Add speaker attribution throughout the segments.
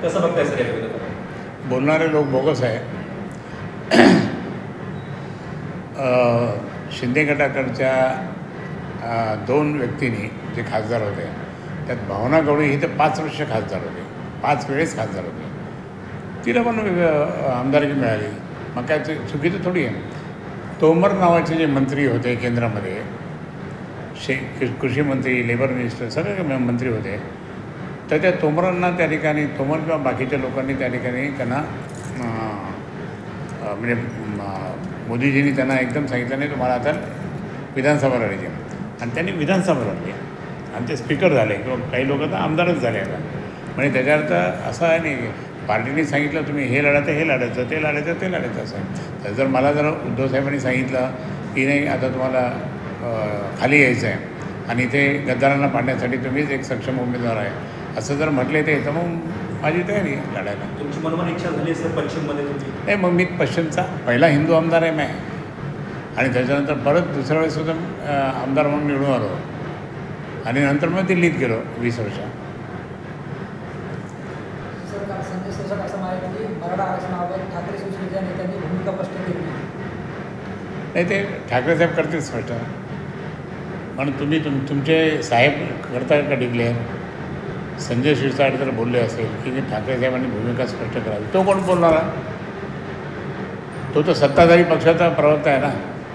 Speaker 1: कसं बघताय सर या विरोधात?
Speaker 2: बोलणारे लोक बोगस आहे. शिंदे गटाकडच्या 2 व्यक्तींनी जे खासदार होते त्यात भावना गवळी ही तर 5 वर्ष खासदार होते, 5 वेळेस खासदार होते. तिला पण आमदारकी मिळाली. मग काय ते चुकीचं थोडी आहे. तोमर नावाचे जे मंत्री होते केंद्रामध्ये, कृषी मंत्री, लेबर मिनिस्टर सगळे मंत्री होते, तर त्या तोमरांना त्या ठिकाणी तोमर किंवा बाकीच्या लोकांनी त्या ठिकाणी त्यांना म्हणजे मोदीजींनी त्यांना एकदम सांगितलं नाही तुम्हाला आता विधानसभा लढायची, आणि त्यांनी विधानसभा लढली आणि ते स्पीकर झाले किंवा काही लोक तर आमदारच झाले आता. म्हणजे त्याचा अर्थ असा आहे नाही की पार्टीने सांगितलं तुम्ही हे लढायचं हे लढायचं ते लढायचं ते लढायचं असं आहे. तर जर मला जर उद्धव साहेबांनी सांगितलं की नाही आता तुम्हाला खाली यायचं आहे आणि इथे गद्दारांना पाडण्यासाठी तुम्हीच एक सक्षम उमेदवार आहे असं जर म्हटले ते, तर मग माझी तयारी आहे लढायला.
Speaker 1: तुमची मनोमन इच्छा झाली सर पश्चिममध्ये तुम्ही?
Speaker 2: नाही, मग मी पश्चिमचा पहिला हिंदू आमदार आहे मी, आणि त्याच्यानंतर परत दुसऱ्या वेळेसुद्धा आमदार म्हणून निवडून आलो आणि नंतर मग दिल्लीत गेलो 20 वर्ष.
Speaker 3: संजय शिरसाट असं म्हणाले की मराठा आरक्षणाबाबत ठाकरे शिवसेनेच्या नेत्यांनी भूमिका स्पष्ट केली
Speaker 2: नाही. ते ठाकरे साहेब करतील स्पष्ट. म्हणून तुम्ही तुमचे साहेब करता का डिक्लेअर? संजय शिरसाट जर बोलले असेल की ठाकरे साहेबांनी भूमिका स्पष्ट करावी, तो कोण बोलणारा? तो तर सत्ताधारी पक्षाचा प्रवक्ता आहे ना.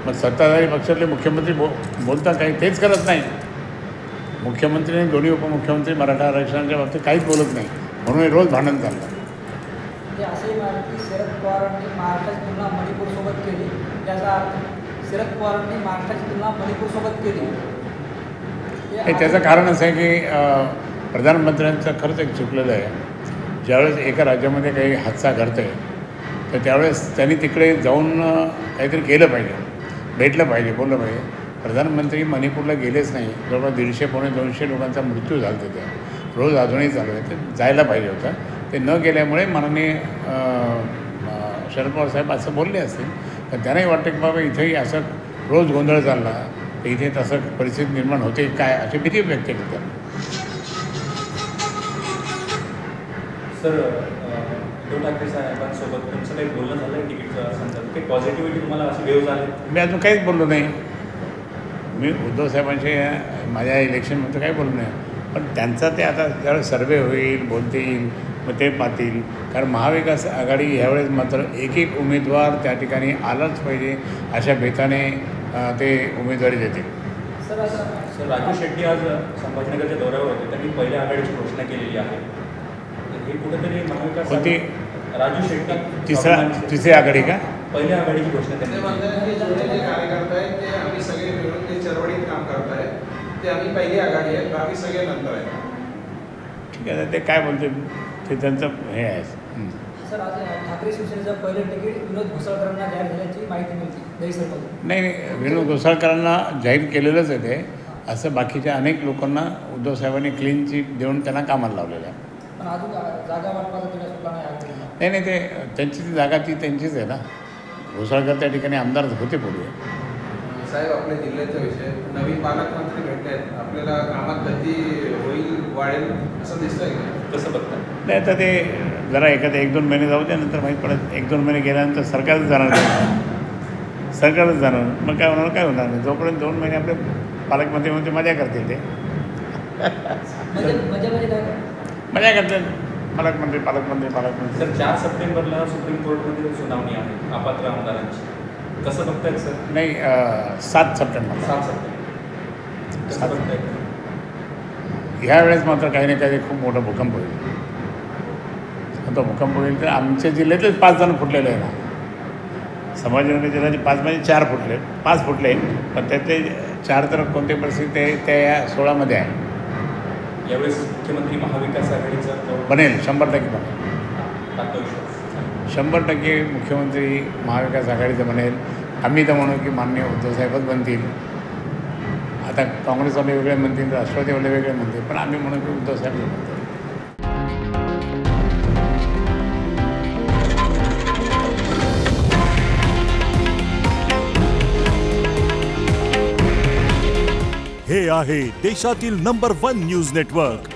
Speaker 2: मग सत्ताधारी पक्षातले मुख्यमंत्री बोलतात काही तेच करत नाही. मुख्यमंत्री आणि दोन्ही उपमुख्यमंत्री मराठा आरक्षणाच्या बाबतीत काहीच बोलत नाही, म्हणून हे रोज भांडण चाललं.
Speaker 3: ते असंही म्हणाले की शरद पवारांनी महाराष्ट्राची तुलना मणिपूरसोबत केली. त्याचा अर्थ शरद पवारांनी महाराष्ट्राची तुलना मणिपूरसोबत केली.
Speaker 2: हे त्याचं कारण असं आहे की प्रधानमंत्र्यांचं खरंच एक चुकलेलं आहे. ज्यावेळेस एका राज्यामध्ये काही हादसा घडतो आहे तर त्यावेळेस त्यांनी तिकडे जाऊन काहीतरी केलं पाहिजे, भेटलं पाहिजे, बोललं पाहिजे. प्रधानमंत्री मणिपूरला गेलेच नाही. जवळपास 150-200 लोकांचा मृत्यू झाला तिथे, रोज अजूनही चालू आहे. ते जायला पाहिजे होतं. ते न गेल्यामुळे माननीय शरद पवार साहेब असं बोलले असतील. तर त्यांनाही वाटतं की बाबा इथेही असं रोज गोंधळ चालला तर इथे तसं परिस्थिती निर्माण होते काय, अशी भीती व्यक्त केली त्यांनी.
Speaker 1: सर उद्धव ठाकरे साहेबांसोबत तुमचं काही बोलणं झालं आहे तिकीटचं संदर्भात? काही पॉझिटिव्हिटी तुम्हाला अशी वेव झाली?
Speaker 2: मी अजून काहीच बोललो नाही. मी उद्धव साहेबांशी माझ्या इलेक्शनमध्ये काही बोललो नाही. पण त्यांचा ते आता ज्यावेळेस सर्वे होईल, बोलतील, मग ते पाहतील. कारण महाविकास आघाडी ह्यावेळेस मात्र एक उमेदवार त्या ठिकाणी आलाच पाहिजे अशा बेताने ते उमेदवारी देतील.
Speaker 1: सर राजू शेट्टी आज संभाजीनगरच्या दौऱ्यावर होते. त्यांनी पहिल्या आघाडीची घोषणा केलेली आहे. हे कुठेतरी महाविकास
Speaker 2: कोणती?
Speaker 1: राजू शेट्टी
Speaker 2: तिसरी आघाडी का?
Speaker 1: पहिल्या आघाडीची घोषणा त्यांनी
Speaker 4: कार्यकर्ता आहेत ते आम्ही सगळे मिळून ते चळवळीत काम करत आहे. ते आम्ही पहिली आघाडी आहे, बाकी सगळे नंतर आहे.
Speaker 2: ठीक आहे, ते काय बोलते ते त्यांचं हे आहे.
Speaker 3: सर आज ठाकरे शिवसेनेचं पहिलं तिकीट विनोद घोसाळकरांना जाहीर झाल्याची माहिती मिळते दहीसरमध्ये.
Speaker 2: नाही, विनोद घोसाळकरांना जाहीर केलेलंच आहे ते. असं बाकीच्या अनेक लोकांना उद्धव साहेबांनी क्लीन चिट देऊन त्यांना कामाला लावलेलं आहे.
Speaker 3: पण अजून जागा वाटपाचा दिला सुद्धा नाही.
Speaker 2: नाही, ते त्यांची ती जागा ती त्यांचीच आहे ना. घोसाळकर त्या ठिकाणी आमदार होते पूर्वी.
Speaker 4: साहेब आपल्या जिल्ह्याचा विषय, नवीन पालकमंत्री भेटले आहेत, आपल्याला कामात गती होईल, वाढेल असं दिसतंय का? कसं बघताय?
Speaker 2: नाही, आता ते जरा एखादे 1-2 महिने जाऊ द्या, नंतर माहीत पडत. 1-2 महिने गेल्यानंतर सरकारच जाणार, सरकारच जाणार. मग काय होणार नाही. जोपर्यंत 2 महिने आपले पालकमंत्री म्हणते मजा करतील ते. मजा करतील पालकमंत्री.
Speaker 1: सर 4 सप्टेंबरला सुप्रीम कोर्टमध्ये सुनावणी आहे अपात्र आमदारांची. कसं बघतायत सर?
Speaker 2: नाही, 7 सप्टेंबर.
Speaker 1: 7 सप्टेंबर. कसं बघतायत?
Speaker 2: ह्यावेळेस मात्र काही ना काही खूप मोठा भूकंप होईल. तो भूकंप होईल तर आमच्या जिल्ह्यातलेच 5 जण फुटलेले आहे ना. संभाजीनगर जिल्ह्याचे 5 म्हणजे 4 फुटले, 5 फुटले. पण त्यातले 4 तर कोणते परिस्थिती त्या या 16मध्ये आहे.
Speaker 1: यावेळेस मुख्यमंत्री महाविकास आघाडीचा
Speaker 2: बनेल, 100% बनेल.
Speaker 1: 100%
Speaker 2: मुख्यमंत्री महाविकास आघाडीचं बनेल. आम्ही तर म्हणू की माननीय उद्धव साहेबच बनतील. आता काँग्रेसवाले वेगळे म्हणतील, राष्ट्रवादीवाले वेगळे म्हणतील, पण आम्ही म्हणू की उद्धव साहेब बनतील.
Speaker 5: हे आहे देशातील नंबर 1 न्यूज नेटवर्क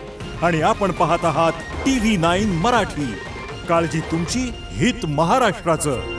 Speaker 5: आणि आपण पाहत आहात TV9 मराठी. काळजी तुमची, हित महाराष्ट्राचं.